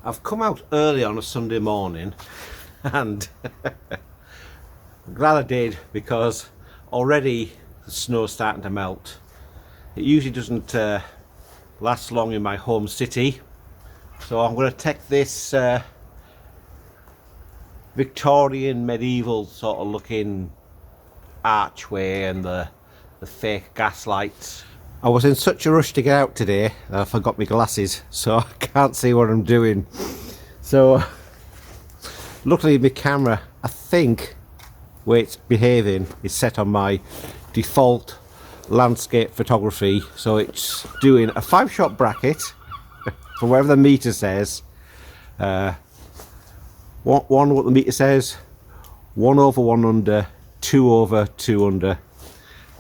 I've come out early on a Sunday morning and I'm glad I did, because already the snow's starting to melt. It usually doesn't last long in my home city, so I'm going to take this Victorian medieval sort of looking archway and the fake gas lights. I was in such a rush to get out today that I forgot my glasses, so I can't see what I'm doing. So luckily my camera, I think, where it's behaving, is set on my default landscape photography, so it's doing a 5-shot bracket for whatever the meter says. One what the meter says, 1 over 1 under, 2 over 2 under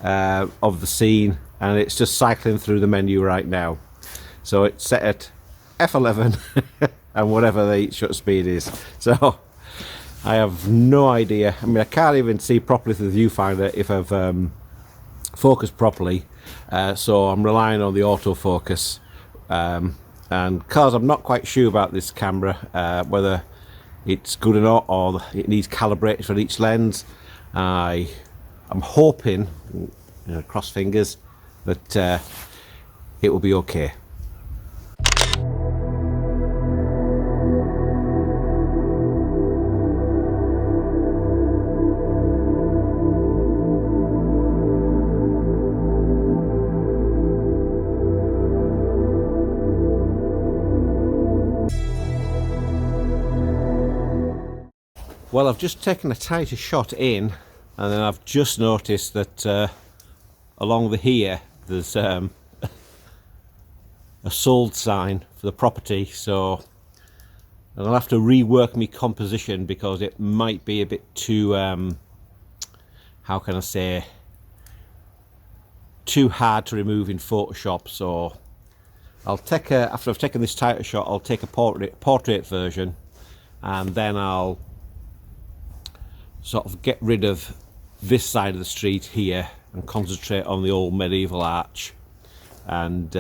of the scene, and it's just cycling through the menu right now. So it's set at F11 and whatever the shutter speed is. So I have no idea. I mean, I can't even see properly through the viewfinder if I've focused properly. So I'm relying on the autofocus. And because I'm not quite sure about this camera, whether it's good or not, or it needs calibrated for each lens, I'm hoping, cross fingers, that it will be okay. Well, I've just taken a tighter shot in, and then I've just noticed that along the here there's a sold sign for the property, so I'll have to rework my composition because it might be a bit too how can I say, too hard to remove in Photoshop. So I'll take after I've taken this tighter shot, I'll take a portrait version, and then I'll sort of get rid of this side of the street here and concentrate on the old medieval arch and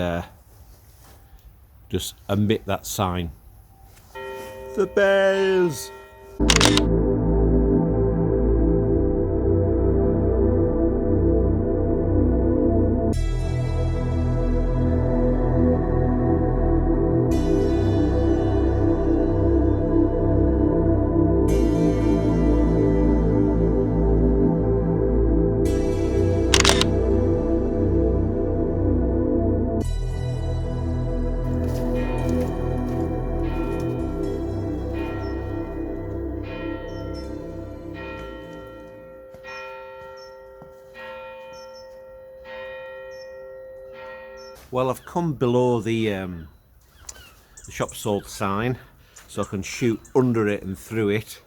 just omit that sign. The bells! Well, I've come below the shop sold sign, so I can shoot under it and through it.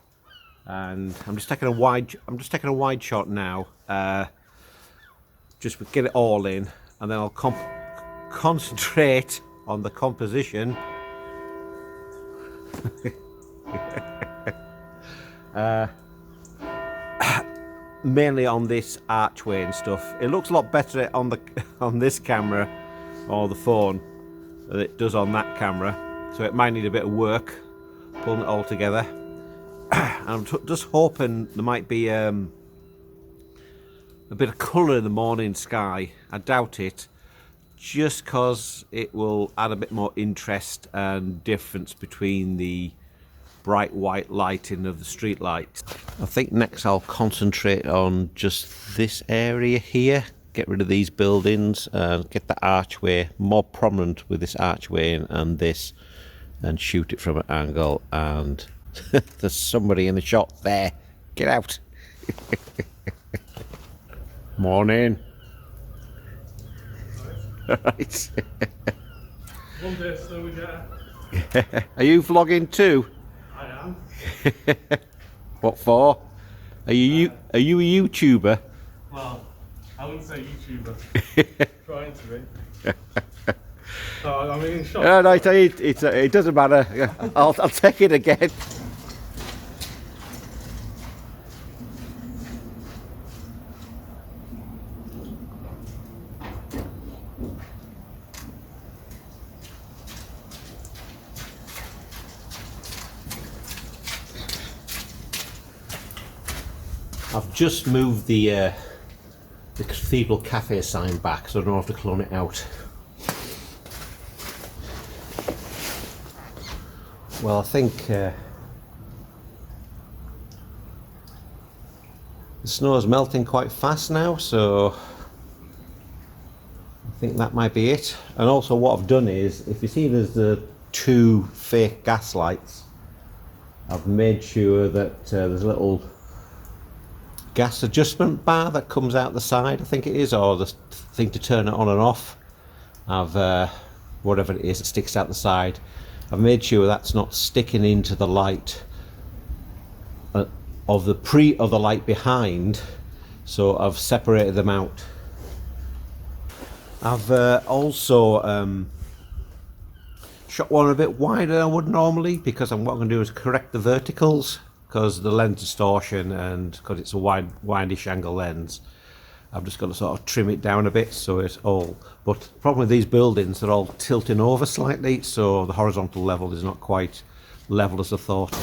And I'm just taking a wide shot now. Just get it all in, and then I'll concentrate on the composition. Mainly on this archway and stuff. It looks a lot better on this camera or the phone than it does on that camera, so it might need a bit of work pulling it all together. And I'm just hoping there might be a bit of colour in the morning sky. I doubt it, just because it will add a bit more interest and difference between the bright white lighting of the street lights. I think next I'll concentrate on just this area here, get rid of these buildings and get the archway more prominent with this archway and this, and shoot it from an angle. And there's somebody in the shot there. Get out. Morning. Right. One day so we get. Are you vlogging too? I am. What for? Are you a YouTuber? Well, I wouldn't say YouTuber. Trying to be. So I mean, in shop. No, it doesn't matter. I'll take it again. I've just moved the Cathedral Cafe sign back, so I don't have to clone it out. Well, I think the snow is melting quite fast now, so I think that might be it. And also what I've done is, if you see there's the 2 fake gas lights, I've made sure that there's a little gas adjustment bar that comes out the side, I think it is, or the thing to turn it on and off. I've whatever it is that sticks out the side, I've made sure that's not sticking into the light of the light behind, so I've separated them out. I've also shot one a bit wider than I would normally, because what I'm going to do is correct the verticals, because the lens distortion and because it's a windish angle lens. I've just got to sort of trim it down a bit, so it's all, but the problem with these buildings, they're all tilting over slightly, so the horizontal level is not quite level as I thought.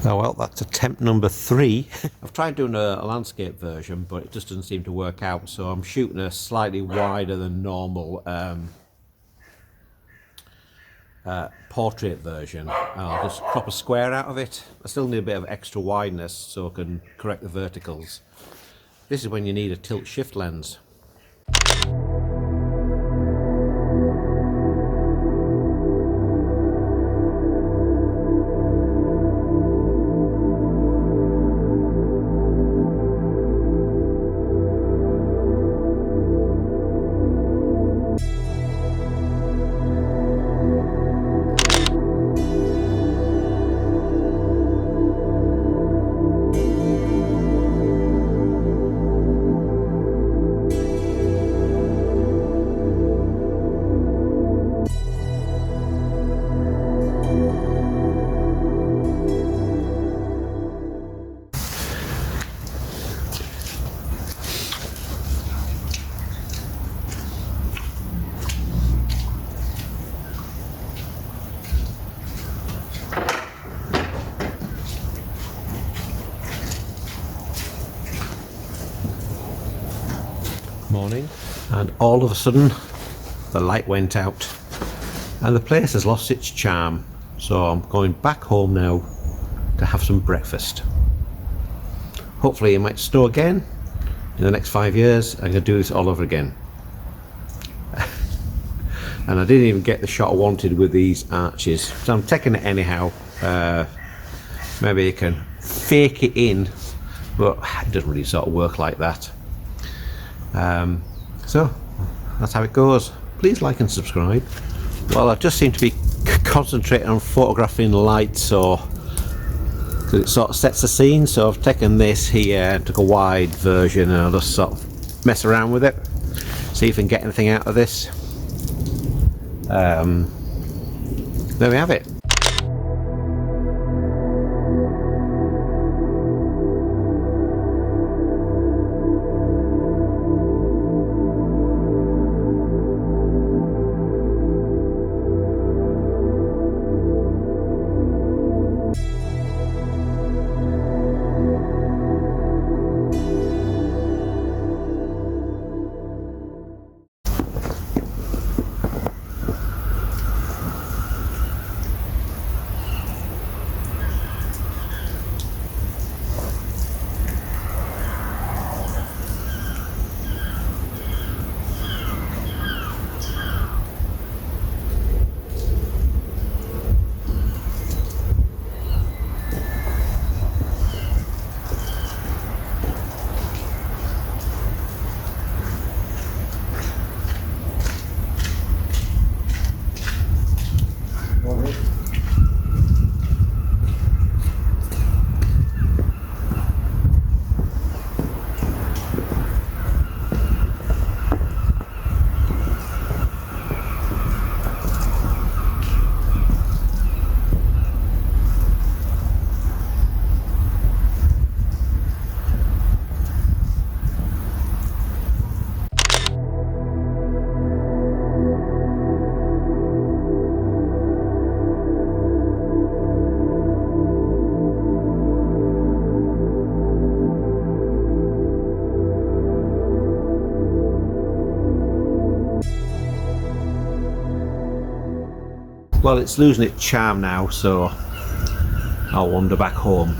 Oh well, that's attempt number 3. I've tried doing a landscape version, but it just doesn't seem to work out, so I'm shooting a slightly wider than normal portrait version. I'll just crop a square out of it. I still need a bit of extra wideness so I can correct the verticals. This is when you need a tilt shift lens. Morning, and all of a sudden the light went out and the place has lost its charm, so I'm going back home now to have some breakfast. Hopefully it might snow again in the next 5 years. I'm going to do this all over again. And I didn't even get the shot I wanted with these arches, so I'm taking it anyhow. Maybe you can fake it in, but it doesn't really sort of work like that. So that's how it goes. Please like and subscribe. Well, I just seem to be concentrating on photographing light, so because it sort of sets the scene. So I've taken this here and took a wide version, and I'll just sort of mess around with it, see if I can get anything out of this. There we have it. Well, it's losing its charm now, so I'll wander back home.